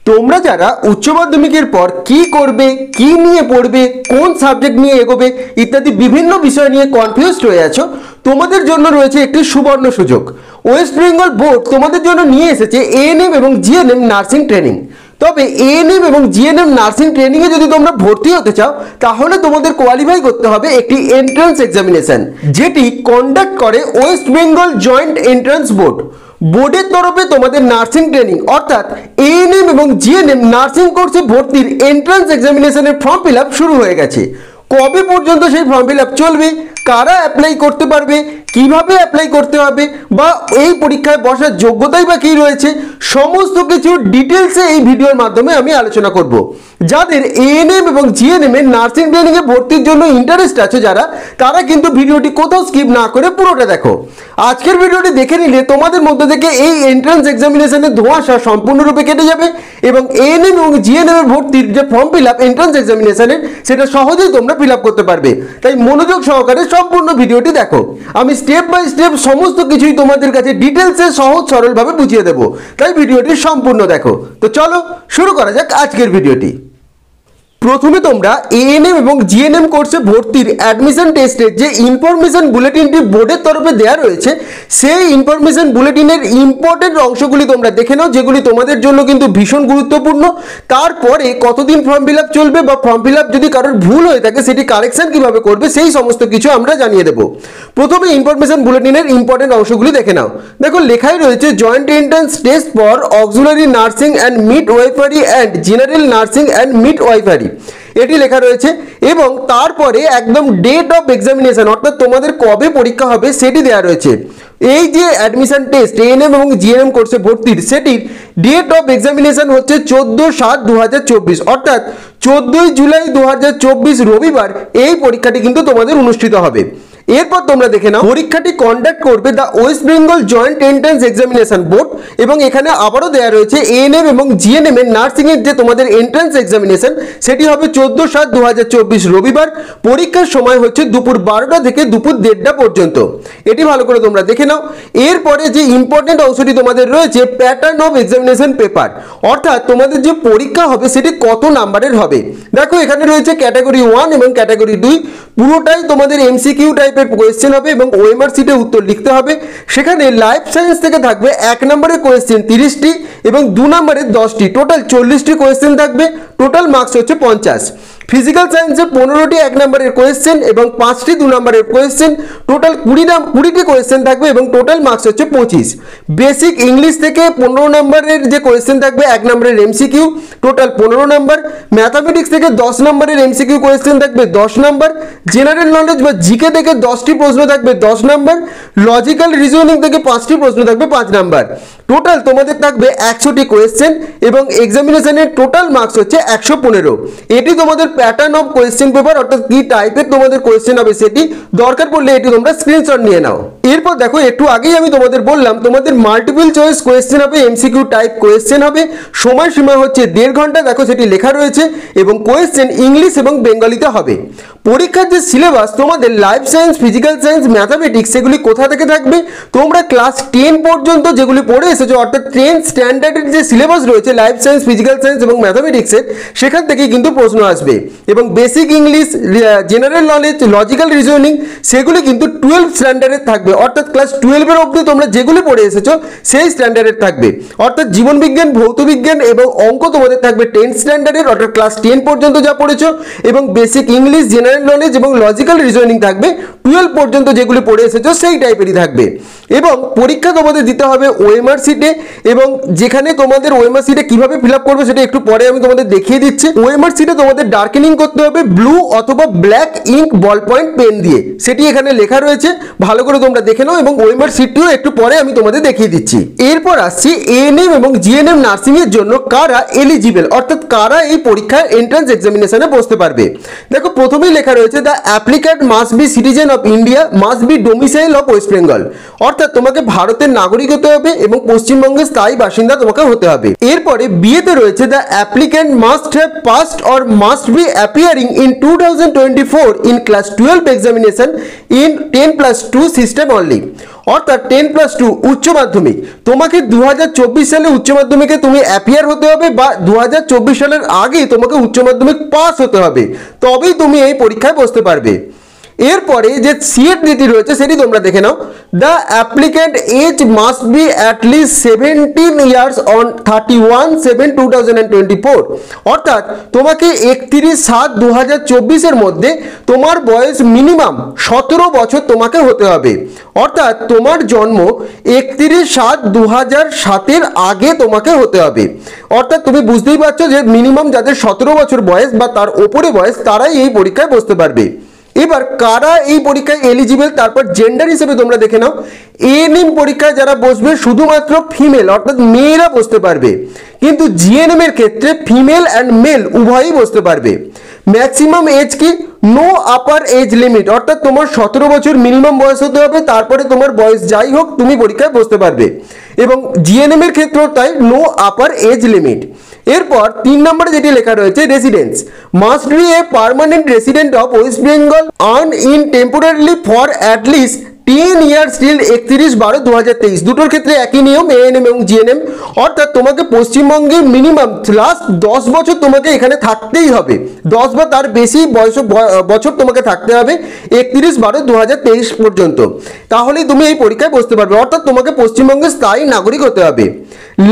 তোমরা যারা উচ্চ মাধ্যমিকের পর কি করবে, কি নিয়ে পড়বে, কোন সাবজেক্ট নিয়ে এগোবে ইত্যাদি বিভিন্ন বিষয় নিয়ে কনফিউজড হয়ে আছো, তোমাদের জন্য রয়েছে একটি সুবর্ণ সুযোগ। ওয়েস্ট বেঙ্গল বোর্ড তোমাদের জন্য নিয়ে এসেছে এএনএম এবং জিএনএম নার্সিং ট্রেনিং। তবে এএনএম এবং জিএনএম নার্সিং ট্রেনিংয়ে যদি তোমরা ভর্তি হতে চাও তাহলে তোমাদের কোয়ালিফাই করতে হবে একটি এন্ট্রান্স এক্সামিনেশন, যেটি কন্ডাক্ট করে West Bengal joint entrance board. বোর্ডের তরফে তোমাদের নার্সিং ট্রেনিং অর্থাৎ এএনএম এবং জিএনএম নার্সিং কোর্সে ভর্তির এন্ট্রান্স এক্সামিনেশনের ফর্ম ফিল আপ শুরু হয়ে গেছে। কবে পর্যন্ত সেই ফর্ম ফিল আপ চলবে, কারা অ্যাপ্লাই করতে পারবে, কিভাবে অ্যাপ্লাই করতে হবে বা এই পরীক্ষায় বসার যোগ্যতাই বা কী রয়েছে, সমস্ত কিছু ডিটেলসে এই ভিডিওর মাধ্যমে আমি আলোচনা করব। যাদের এএনএম এবং জিএনএম এর নার্সিং ট্রেনিংয়ে ভর্তির জন্য ইন্টারেস্ট আছে তারা কিন্তু ভিডিওটি কোথাও স্কিপ না করে পুরোটা দেখো। আজকের ভিডিওটি দেখে নিলে তোমাদের মধ্যে থেকে এই এন্ট্রান্স এক্সামিনেশনের ধোঁয়াশা সম্পূর্ণরূপে কেটে যাবে এবং এএনএম এবং জিএনএম এর ভর্তির যে ফর্ম ফিল আপ এন্ট্রান্স এক্সামিনেশনের সেটা সহজেই তোমরা ফিল আপ করতে পারবে। তাই মনোযোগ সহকারে সম্পূর্ণ ভিডিওটি দেখো। আমি স্টেপ বাই স্টেপ সমস্ত কিছুই তোমাদের কাছে ডিটেলসে সহজ সরলভাবে বুঝিয়ে দেবো, তাই ভিডিওটি সম্পূর্ণ দেখো। তো চলো শুরু করা যাক আজকের ভিডিওটি। প্রথমে তোমরা এএনএম এবং জিএনএম কোর্সে ভর্তির অ্যাডমিশন টেস্টের যে ইনফরমেশন বুলেটিনটি বোর্ডের তরফে দেওয়া রয়েছে সেই ইনফরমেশন বুলেটিনের ইম্পর্টেন্ট অংশগুলি তোমরা দেখে নাও, যেগুলি তোমাদের জন্য কিন্তু ভীষণ গুরুত্বপূর্ণ। তারপরে কতদিন ফর্ম ফিল আপ চলবে বা ফর্ম ফিল আপ যদি কারোর ভুল হয়ে থাকে সেটি কারেকশন কিভাবে করবে সেই সমস্ত কিছু আমরা জানিয়ে দেবো। প্রথমে ইনফরমেশন বুলেটিনের ইম্পর্টেন্ট অংশগুলি দেখে নাও। দেখো লেখাই রয়েছে joint entrance test for auxiliary nursing and midwifery and general nursing and midwifery, এটি লেখা রয়েছে এবং তারপরে একদম ডেট অফ এক্সামিনেশন অর্থাৎ তোমাদের কবে পরীক্ষা হবে সেটি দেওয়া রয়েছে। এই যে অ্যাডমিশন টেস্ট এএনএম এবং জিএনএম কোর্সে ভর্তির সেটির ডেট অফ এক্সামিনেশন হচ্ছে 14/7/2024 অর্থাৎ 14ই জুলাই 2024 রবিবার এই পরীক্ষাটি কিন্তু তোমাদের অনুষ্ঠিত হবে। এরপর তোমরা দেখে নাও পরীক্ষাটি কন্ডাক্ট করবে the West Bengal joint entrance examination board এবং এখানে আবারও দেওয়া রয়েছে এএনএম এবং জিএনএম এর নার্সিং এর যে তোমাদের এন্ট্রান্স এক্সামিনেশন সেটি হবে 14/7/2024 রবিবার। পরীক্ষার সময় হচ্ছে দুপুর 12টা থেকে দুপুর 1:30টা পর্যন্ত। এটি ভালো করে তোমরা দেখে নাও। এরপরে যে ইম্পর্টেন্ট অংশটি তোমাদের রয়েছে প্যাটার্ন অফ এক্সামিনেশন পেপার অর্থাৎ তোমাদের যে পরীক্ষা হবে সেটি কত নাম্বারের হবে। দেখো এখানে রয়েছে ক্যাটাগরি 1 এবং ক্যাটাগরি 2, পুরোটাই তোমাদের এমসিকিউ টাইপের কোয়েশ্চেন হবে এবং ওএমআর শিটে উত্তর লিখতে হবে। সেখানে লাইফ সায়েন্স থেকে থাকবে 1 নম্বরের কোয়েশ্চেন 30টি এবং 2 নম্বরের 10টি, টোটাল 40টি কোয়েশ্চেন থাকবে। টোটাল মার্কস হচ্ছে 50। ফিজিক্যাল সায়েন্সে 15টি 1 নম্বরের কোয়েশ্চেন এবং 5টি 2 নম্বরের কোয়েশ্চেন, টোটাল 20টি কোয়েশ্চেন থাকবে এবং টোটাল মার্কস হচ্ছে 25। বেসিক ইংলিশ থেকে 15 নম্বরের যে কোয়েশ্চেন থাকবে 1 নম্বরের এমসিকিউ, টোটাল 15 নম্বর। ম্যাথামেটিক্স থেকে 10 নম্বরের এমসিকিউ কোয়েশ্চেন থাকবে 10 নম্বর। জেনারেল নলেজ বা জিকে থেকে 10টি প্রশ্ন থাকবে 10 নম্বর। লজিক্যাল রিজনিং থেকে 5টি প্রশ্ন থাকবে 5 নম্বর। টোটাল তোমাদের থাকবে 100টি কোয়েশ্চেন এবং এক্সামিনেশনের টোটাল মার্কস হচ্ছে 115। এটি তোমাদের প্যাটার্ন অফ কোয়েশ্চেন পেপার অর্থাৎ কি টাইপের তোমাদের কোয়েশ্চেন হবে সেটি, দরকার পড়লে এটি তোমরা স্ক্রিনশট নিয়ে নাও। এরপর দেখো একটু আগেই আমি তোমাদের বললাম তোমাদের মাল্টিপল চয়েস কোয়েশ্চেন হবে, এমসিকিউ টাইপ কোয়েশ্চেন হবে। সময়সীমা হচ্ছে 1.5 ঘন্টা, দেখো সেটি লেখা রয়েছে এবং কোয়েশ্চেন ইংলিশ এবং বেঙ্গলিতে হবে। পরীক্ষার যে সিলেবাস তোমাদের life science, physical science, mathematics সেগুলি কোথা থেকে থাকবে, তোমরা ক্লাস 10 পর্যন্ত যেগুলি পড়ে এসেছো অর্থাৎ 10 স্ট্যান্ডার্ডের যে সিলেবাস রয়েছে লাইফ সায়েন্স, ফিজিক্যাল সায়েন্স এবং ম্যাথামেটিক্সের সেখান থেকেই কিন্তু প্রশ্ন আসবে এবং basic English, general knowledge, logical reasoning সেগুলি কিন্তু 12 স্ট্যান্ডার্ডের থাকবে অর্থাৎ ক্লাস 12 অবধি তোমরা যেগুলি পড়ে এসেছো সেই স্ট্যান্ডার্ডের থাকবে। অর্থাৎ জীবনবিজ্ঞান, ভৌতবিজ্ঞান এবং অঙ্ক তোমাদের থাকবে 10 স্ট্যান্ডার্ডের অর্থাৎ ক্লাস 10 পর্যন্ত যা পড়েছো এবং বেসিক ইংলিশ, জেনারেল নলেজ এবং লজিক্যাল রিজনিং থাকবে 12 পর্যন্ত যেগুলি পড়ে এসেছো সেই টাইপেরই থাকবে। এবং পরীক্ষা তোমাদের দিতে হবে ওএমআর শিটে এবং যেখানে তোমাদের ওএমআর শিটে কিভাবে ফিল আপ করবে সেটা একটু পরে আমি তোমাদের দেখিয়ে দিচ্ছি। ওএমআর শিটে তোমাদের ডার্কেনিং করতে হবে ব্লু অথবা black ink ballpoint pen দিয়ে, সেটি এখানে লেখা রয়েছে, ভালো করে তোমরা দেখে নাও এবং ওএমআর শিটটিও একটু পরে আমি তোমাদের দেখিয়ে দিচ্ছি। এরপর আসছি এএনএম এবং জিএনএম নার্সিং এর জন্য কারা এলিজিবল অর্থাৎ কারা এই পরীক্ষায় এন্ট্রান্স এক্সামিনেশনে বসতে পারবে। দেখো প্রথমেই লেখা রয়েছে the applicant must be citizen of India, must be domicile of West Bengal অর্থাৎ তোমাকে ভারতের নাগরিক হতে হবে এবং পশ্চিমবঙ্গের স্থায়ী বাসিন্দা তোমাকে হতে হবে। এরপরে বিয়েতে রয়েছে the applicant must have passed or must be appearing in 2024 in class 12 examination in 10+2 system only। অর্থাৎ 10+2 উচ্চ মাধ্যমিক, তোমাকে 2024 সালে উচ্চ মাধ্যমিকে তুমি অ্যাপিয়ার হতে হবে বা 2024 সালের আগে তোমাকে উচ্চ মাধ্যমিক পাস হতে হবে, তবেই তুমি এই পরীক্ষায় বসতে পারবে। এরপরে যে সিএট নীতি রয়েছে সেটি তোমরা দেখে নাও। The applicant age must be at least 17 years on 31/7/2024। অর্থাৎ তোমাকে 31/7/2024 মধ্যে তোমার বয়স মিনিমাম 17 বছর তোমাকে হতে হবে। অর্থাৎ তোমার জন্ম 31/7/2007 আগে তোমাকে হতে হবে। অর্থাৎ তুমি বুঝতেই পারছো যে মিনিমাম যাদের 17 বছর বয়স বা তার ওপরে বয়স তারাই এই পরীক্ষায় বসতে পারবে। এবার কারা এই পরীক্ষায় এলিজিবল, তারপর জেন্ডার হিসেবে তোমরা দেখে নাও। এএনএম পরীক্ষায় যারা বসবে শুধুমাত্র ফিমেল অর্থাৎ মেয়েরা বসতে পারবে, কিন্তু জিএনএম এর ক্ষেত্রে ফিমেল অ্যান্ড মেল উভয়ই বসতে পারবে। ম্যাক্সিমাম এজ কি? নো আপার এজ লিমিট, অর্থাৎ তোমার 17 বছর মিনিমাম বয়স হতে হবে, তারপরে তোমার বয়স যাই হোক তুমি পরীক্ষায় বসতে পারবে। এবং জিএনএম এর ক্ষেত্রেও তাই, নো আপার এজ লিমিট। এরপর 3 নম্বরে যেটি লেখা রয়েছে residence must B a permanent resident of West Bengal earn in temporarily for at least 10 years till 31/12/2023। দুটোর ক্ষেত্রে একই নিয়ম, এএনএম এবং জিএনএম। অর্থাৎ তোমাকে পশ্চিমবঙ্গে মিনিমাম লাস্ট 10 বছর তোমাকে এখানে থাকতেই হবে, 10 বা তার বেশি বছর তোমাকে থাকতে হবে 31/12/2023 পর্যন্ত, তাহলেই তুমি এই পরীক্ষায় বসতে পারবে। অর্থাৎ তোমাকে পশ্চিমবঙ্গের স্থায়ী নাগরিক হতে হবে।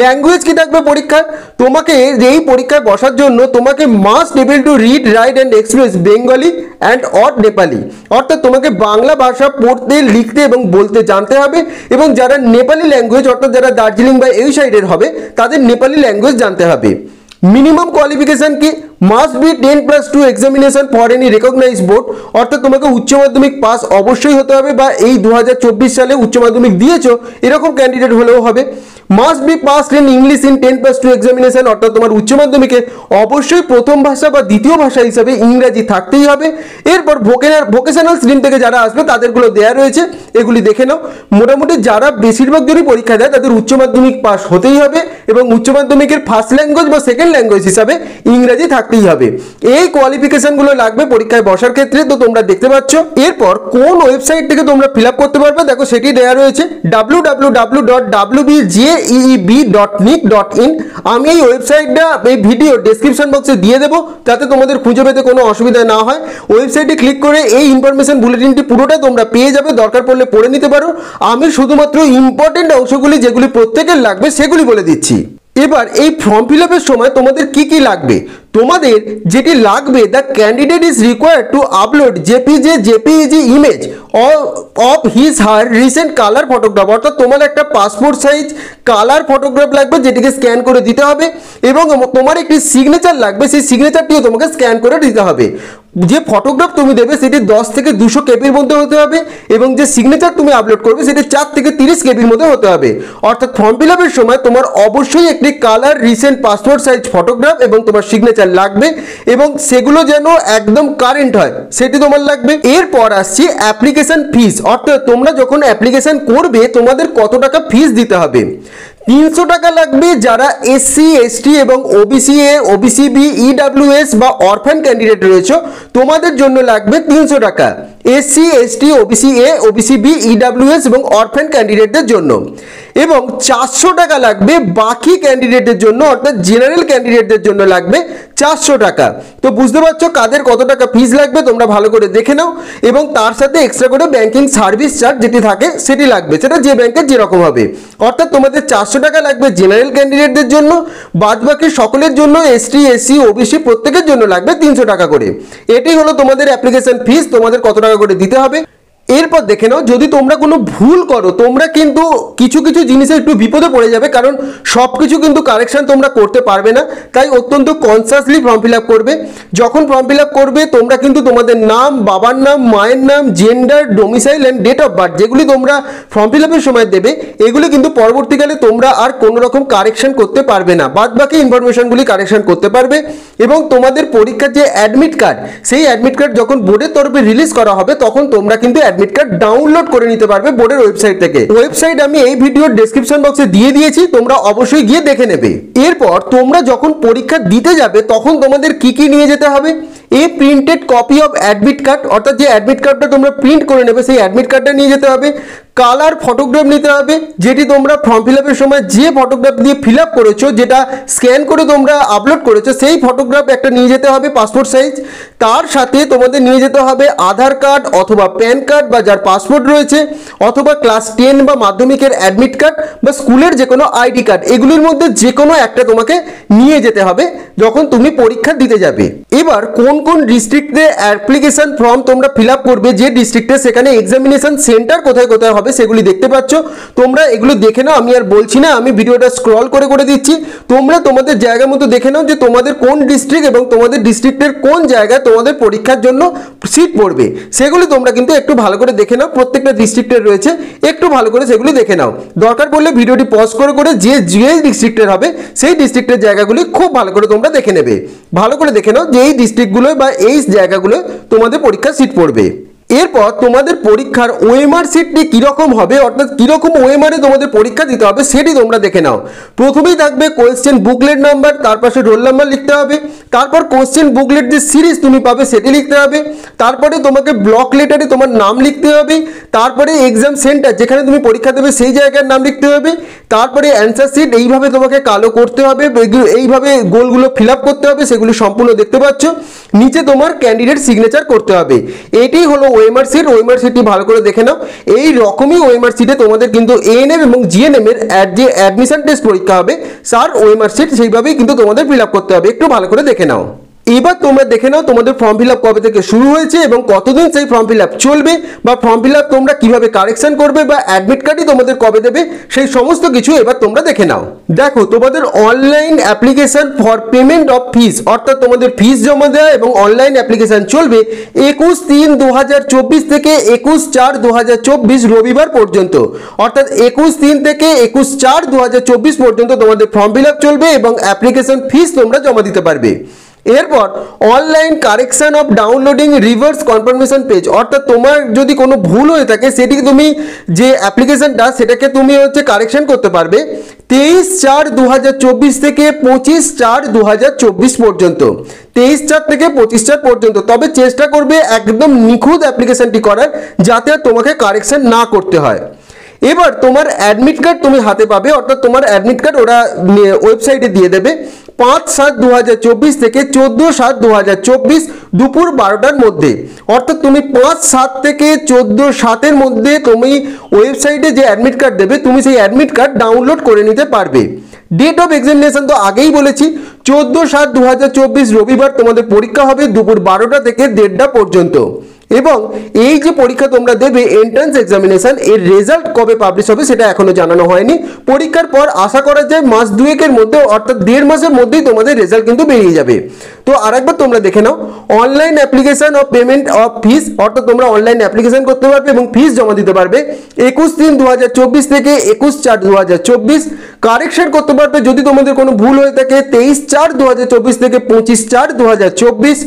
ল্যাঙ্গুয়েজ কি থাকবে পরীক্ষায়? তোমাকে এই পরীক্ষায় বসার জন্য তোমাকে must able to read write and express Bengali and or Nepali. অর্থাৎ তোমাকে বাংলা ভাষা পড়তে লিখতে এবং বলতে জানতে হবে, এবং যারা নেপালি ল্যাঙ্গুয়েজ অর্থাৎ যারা দার্জিলিং বা এই সাইডের হবে তাদের নেপালি ল্যাঙ্গুয়েজ জানতে হবে। মিনিমাম কোয়ালিফিকেশন কি? Must be 10+2 examination for any recognise board. অর্থাৎ তোমাকে উচ্চ মাধ্যমিক পাস অবশ্যই হতে হবে, বা এই 2024 সালে উচ্চ মাধ্যমিক দিয়েছো এরকম ক্যান্ডিডেট হলেও হবে। Must be pass in English in 10+2 examination, অর্থাৎ তোমার উচ্চ মাধ্যমিকে অবশ্যই প্রথম ভাষা বা দ্বিতীয় ভাষা হিসাবে ইংরাজি থাকতেই হবে। এরপর ভোকেশনাল স্ট্রিম থেকে যারা আসবে তাদেরগুলো দেওয়া রয়েছে, এগুলি দেখে নাও। মোটামুটি যারা বেশিরভাগ জনই পরীক্ষা দেয় তাদের উচ্চ মাধ্যমিক পাস হতেই হবে, এবং উচ্চ মাধ্যমিকের ফার্স্ট ল্যাঙ্গুয়েজ বা সেকেন্ড ল্যাঙ্গুয়েজ হিসাবে ইংরাজি থাকতেই হবে। এই কোয়ালিফিকেশনগুলো লাগবে পরীক্ষায় বসার ক্ষেত্রে, তো তোমরা দেখতে পাচ্ছ। এরপর কোন ওয়েবসাইট থেকে তোমরা ফিল আপ করতে পারবে দেখো, সেটি দেওয়া রয়েছে www.wbjeeb.nic.in। আমি এই ওয়েবসাইটটা এই ভিডিও ডেসক্রিপশন বক্সে দিয়ে দেবো যাতে তোমাদের খুঁজে পেতে কোনো অসুবিধা না হয়। ওয়েবসাইটে ক্লিক করে এই ইনফরমেশন বুলেটিনটি পুরোটা তোমরা পেয়ে যাবে, দরকার পড়লে পড়ে নিতে পারো। আমি শুধুমাত্র ইম্পর্টেন্ট অংশগুলি যেগুলি প্রত্যেকের লাগবে সেগুলি বলে দিচ্ছি। এবার এই ফর্ম ফিল আপের সময় তোমাদের কি কি লাগবে? তোমাদের যেটি লাগবে, the candidate is required to upload JPG image of his her recent colour photograph. অর্থাৎ তোমার একটা পাসপোর্ট সাইজ কালার ফটোগ্রাফ লাগবে যেটিকে স্ক্যান করে দিতে হবে, এবং তোমার একটি সিগনেচার লাগবে, সেই সিগনেচারটিও তোমাকে স্ক্যান করে দিতে হবে। যে ফটোগ্রাফ তুমি দেবে সেটি 10 থেকে 200 কেবির মধ্যে হতে হবে, এবং যে সিগনেচার তুমি আপলোড করবে সেটি 4 থেকে 30 কেবির মধ্যে হতে হবে। অর্থাৎ ফর্ম ফিল আপের সময় তোমার অবশ্যই একটি colour recent passport size photograph এবং তোমার সিগনেচার লাগবে, এবং সেগুলো যেন একদম কারেন্ট হয় সেটি তোমার লাগবে। এরপর আসছে অ্যাপ্লিকেশন ফিস। অর্থাৎ তোমরা যখন অ্যাপ্লিকেশন করবে তোমাদের কত টাকা ফিস দিতে হবে। 300 টাকা লাগবে যারা এসসি এসটি এবং OBC A, OBC B, EWS বা অরফ্যান ক্যান্ডিডেট রয়েছে তোমাদের জন্য লাগবে 300 টাকা। SC ST, OBC A, OBC B, EWS এবং অরফ্যান ক্যান্ডিডেটদের জন্য। এবং 400 টাকা লাগবে বাকি ক্যান্ডিডেটের জন্য, অর্থাৎ জেনারেল ক্যান্ডিডেটদের জন্য লাগবে 400 টাকা। তো বুঝতে পারছো কাদের কত টাকা ফিস লাগবে, তোমরা ভালো করে দেখে নাও। এবং তার সাথে এক্সট্রা করে ব্যাংকিং সার্ভিস চার্জ যেটি থাকে সেটি লাগবে, সেটা যে ব্যাংকের যেরকম হবে। অর্থাৎ তোমাদের 400 টাকা লাগবে জেনারেল ক্যান্ডিডেটদের জন্য, বাদ বাকি সকলের জন্য এসটি, এসসি, ওবিসি প্রত্যেকের জন্য লাগবে 300 টাকা করে। এটি হলো তোমাদের অ্যাপ্লিকেশন ফিস, তোমাদের কত টাকা করে দিতে হবে। এরপর দেখে নাও, যদি তোমরা কোনো ভুল করো তোমরা কিন্তু কিছু কিছু জিনিসে একটু বিপদে পড়ে যাবে, কারণ সব কিছু কিন্তু কারেকশন তোমরা করতে পারবে না। তাই অত্যন্ত কনসাসলি ফর্ম ফিল আপ করবে। যখন ফর্ম ফিল আপ করবে তোমরা কিন্তু তোমাদের নাম, বাবার নাম, মায়ের নাম, gender, domicile and date of birth যেগুলি তোমরা ফর্ম ফিল আপের সময় দেবে এগুলি কিন্তু পরবর্তীকালে তোমরা আর কোনো রকম কারেকশন করতে পারবে না, বাদ বাকি ইনফরমেশনগুলি কারেকশন করতে পারবে। এবং তোমাদের পরীক্ষার যে অ্যাডমিট কার্ড, সেই অ্যাডমিট কার্ড যখন বোর্ডের তরফে রিলিজ করা হবে তখন তোমরা কিন্তু অ্যাডমিট কার্ড ডাউনলোড করে নিতে পারবে বোর্ডের ওয়েবসাইট থেকে। ওয়েবসাইট আমি এই ভিডিওর ডেসক্রিপশন বক্সে দিয়ে দিয়েছি, তোমরা অবশ্যই গিয়ে দেখে নেবে। এরপর তোমরা যখন পরীক্ষা দিতে যাবে তখন তোমাদের কি কি নিয়ে যেতে হবে a printed copy of admit card, অর্থাৎ যে অ্যাডমিট কার্ডটা তোমরা প্রিন্ট করে নেবে সেই অ্যাডমিট কার্ডটা নিয়ে যেতে হবে। কালার ফটোগ্রাফ নিতে হবে, যেটি তোমরা ফর্ম ফিল আপের সময় যে ফটোগ্রাফ দিয়ে ফিল আপ করেছো, যেটা স্ক্যান করে তোমরা আপলোড করেছো, সেই ফটোগ্রাফ একটা নিয়ে যেতে হবে পাসপোর্ট সাইজ। তার সাথে তোমাদের নিয়ে যেতে হবে আধার কার্ড অথবা প্যান কার্ড বা যার পাসপোর্ট রয়েছে, অথবা ক্লাস 10 বা মাধ্যমিকের অ্যাডমিট কার্ড বা স্কুলের যে কোনো আইডি কার্ড, এগুলির মধ্যে যে কোনো একটা তোমাকে নিয়ে যেতে হবে যখন তুমি পরীক্ষা দিতে যাবে। এবার কোন কোন ডিস্ট্রিক্টে অ্যাপ্লিকেশন ফর্ম তোমরা ফিল আপ করবে, যে ডিস্ট্রিক্টে সেখানে এক্সামিনেশন সেন্টার কোথায় কোথায় হবে সেগুলি দেখতে পাচ্ছ। তোমরা এগুলো দেখে নাও, আমি আর বলছি না, আমি ভিডিওটা স্ক্রল করে করে দিচ্ছি। তোমরা তোমাদের জায়গা মতো দেখে নাও যে তোমাদের কোন ডিস্ট্রিক্ট এবং তোমাদের ডিস্ট্রিক্টের কোন জায়গায় তোমাদের পরীক্ষার জন্য সিট পড়বে, সেগুলি তোমরা কিন্তু একটু ভালো করে দেখে নাও। প্রত্যেকটা ডিস্ট্রিক্টের রয়েছে, একটু ভালো করে সেগুলি দেখে নাও। দরকার পড়লে ভিডিওটি পজ করে করে যে ডিস্ট্রিক্টের হবে সেই ডিস্ট্রিক্টের জায়গাগুলি খুব ভালো করে তোমরা দেখে নেবে। ভালো করে দেখে নাও যে এই ডিস্ট্রিক্টগুলো বা এই জায়গাগুলো তোমাদের পরীক্ষার সিট পড়বে। এরপর তোমাদের পরীক্ষার ওএমআর সিটটি কীরকম হবে, অর্থাৎ কীরকম ওএমআরে তোমাদের পরীক্ষা দিতে হবে সেটি তোমরা দেখে নাও। প্রথমেই থাকবে কোয়েশ্চেন বুকলেট নাম্বার, তার পাশে রোল নাম্বার লিখতে হবে। তারপর কোয়েশ্চেন বুকলেট যে সিরিজ তুমি পাবে সেটি লিখতে হবে। তারপরে তোমাকে ব্লক লেটারে তোমার নাম লিখতে হবে। তারপরে এক্সাম সেন্টার যেখানে তুমি পরীক্ষা দেবে সেই জায়গার নাম লিখতে হবে। তারপরে অ্যান্সার শিট এইভাবে তোমাকে কালো করতে হবে, এইভাবে গোলগুলো ফিল আপ করতে হবে, সেগুলি সম্পূর্ণ দেখতে পাচ্ছ। নিচে তোমার ক্যান্ডিডেট সিগনেচার করতে হবে। এটি হলো ওএমআর সিট। ওএমআর সিটটি ভালো করে দেখে নাও। এই রকমই ওএমআর সিটে তোমাদের কিন্তু এএনএম এবং জিএনএম এর যে অ্যাডমিশন টেস্ট পরীক্ষা হবে স্যার ওএমআর সিট সেইভাবেই কিন্তু তোমাদের ফিল আপ করতে হবে। একটু ভালো করে দেখে নাও। এবার তোমরা দেখে নাও তোমাদের ফর্ম ফিল আপ কবে থেকে শুরু হয়েছে এবং কতদিন সেই ফর্ম ফিল আপ চলবে, বা ফর্ম ফিল আপ তোমরা কিভাবে কারেকশন করবে, বা অ্যাডমিট কার্ডই তোমাদের কবে দেবে, সেই সমস্ত কিছু এবার তোমরা দেখে নাও। দেখো, তোমাদের online application for payment of fees, অর্থাৎ তোমাদের ফিস জমা দেওয়া এবং অনলাইন অ্যাপ্লিকেশন চলবে 21/3/2024 থেকে 21/4/2024 রবিবার পর্যন্ত। অর্থাৎ 21/3 থেকে 21/4/2024 পর্যন্ত তোমাদের ফর্ম ফিল আপ চলবে এবং অ্যাপ্লিকেশন ফিস তোমরা জমা দিতে পারবে। এরপর online correction of downloading reverse confirmation page, অর্থাৎ তোমার যদি কোনো ভুল হয়ে থাকে সেটি তুমি যে অ্যাপ্লিকেশনটা সেটাকে তুমি কারেকশন করতে পারবে 23/4/2024 থেকে 25/4/2024 পর্যন্ত। 23/4 থেকে 25/4 পর্যন্ত। তবে চেষ্টা করবে একদম নিখুঁত অ্যাপ্লিকেশনটি করার, যাতে তোমাকে কারেকশন না করতে হয়। এবার তোমার অ্যাডমিট কার্ড তুমি হাতে পাবে, অর্থাৎ তোমার অ্যাডমিট কার্ড ওরা ওয়েবসাইটে দিয়ে দেবে 5/7/2024 থেকে 14/7/2024 দুপুর 12টার মধ্যে। অর্থাৎ তুমি 5/7 থেকে 14/7-এর মধ্যে তুমি ওয়েবসাইটে যে অ্যাডমিট কার্ড দেবে তুমি সেই অ্যাডমিট কার্ড ডাউনলোড করে নিতে পারবে। ডেট অফ এক্সামিনেশন তো আগেই বলেছি, 14/7/2024 রবিবার তোমাদের পরীক্ষা হবে দুপুর 12টা থেকে 1:30টা পর্যন্ত। এবং এই যে পরীক্ষা তোমরা দেবে এন্ট্রান্স এক্সামিনেশন, এর রেজাল্ট কবে পাবলিশ হবে সেটা এখনো জানানো হয়নি। পরীক্ষার পর আশা করা যায় মাস দুয়েকের মধ্যে, অর্থাৎ 1.5 মাসের মধ্যেই তোমাদের রেজাল্ট কিন্তু বেরিয়ে যাবে। তো আরেকবার তোমরা দেখে নাও, online application of payment of fees, অর্থাৎ তোমরা অনলাইন অ্যাপ্লিকেশন করতে পারবে এবং ফিস জমা দিতে পারবে 21/3/2024 থেকে 21/4/2024। কারেকশন করতে পারবে যদি তোমাদের কোনো ভুল হয়ে থাকে 23/4/2024 থেকে 25/4/2024।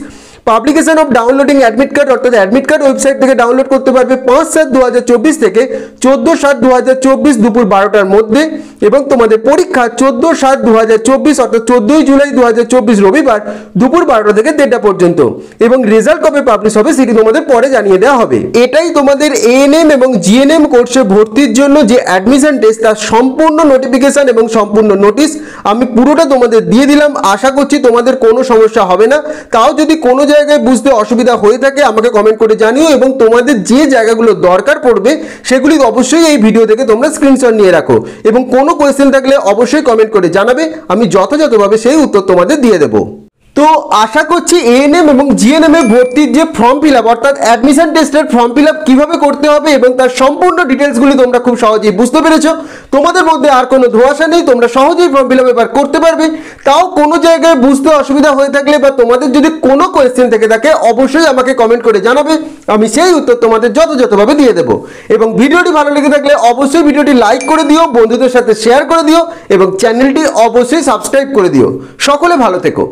Publication of downloading admit card, অর্থাৎ অ্যাডমিট কার্ড ওয়েবসাইট থেকে ডাউনলোড করতে পারবে 5/7/2024 থেকে 14/7/2024 দুপুর 12টার মধ্যে। এবং তোমাদের পরীক্ষা 14/7/2024 অর্থাৎ 14ই জুলাই 2024 রবিবার দুপুর 12টা থেকে 1:30টা পর্যন্ত। এবং রেজাল্ট কবে পাবলিশ হবে সেটি তোমাদের পরে জানিয়ে দেওয়া হবে। এটাই তোমাদের এএনএম এবং জিএনএম কোর্সে ভর্তির জন্য যে অ্যাডমিশন টেস্ট তার সম্পূর্ণ নোটিফিকেশন এবং সম্পূর্ণ নোটিশ আমি পুরোটা তোমাদের দিয়ে দিলাম। আশা করছি তোমাদের কোনো সমস্যা হবে না। তাও যদি কোনো জায়গায় বুঝতে অসুবিধা হয়ে থাকে আমাকে কমেন্ট করে জানিও, এবং তোমাদের যে জায়গাগুলো দরকার পড়বে সেগুলি অবশ্যই এই ভিডিও থেকে তোমরা স্ক্রিনশট নিয়ে রাখো, এবং কোনো কোয়েশ্চেন থাকলে অবশ্যই কমেন্ট করে জানাবে, আমি যথাযথভাবে সেই উত্তর তোমাদের দিয়ে দেবো। তো আশা করছি এএনএম এবং জিএনএম এ ভর্তির যে ফর্ম ফিল আপ, অর্থাৎ অ্যাডমিশন টেস্টের ফর্ম ফিল আপ কীভাবে করতে হবে এবং তার সম্পূর্ণ ডিটেলসগুলি তোমরা খুব সহজেই বুঝতে পেরেছো। তোমাদের মধ্যে আর কোনো ধোঁয়াশা নেই, তোমরা সহজেই ফর্ম ফিল আপ এবার করতে পারবে। তাও কোনো জায়গায় বুঝতে অসুবিধা হয়ে থাকলে বা তোমাদের যদি কোনো কোয়েশ্চেন থেকে থাকে অবশ্যই আমাকে কমেন্ট করে জানাবে, আমি সেই উত্তর তোমাদের যথাযথভাবে দিয়ে দেবো। এবং ভিডিওটি ভালো লেগে থাকলে অবশ্যই ভিডিওটি লাইক করে দিও, বন্ধুদের সাথে শেয়ার করে দিও এবং চ্যানেলটি অবশ্যই সাবস্ক্রাইব করে দিও। সকলে ভালো থেকো।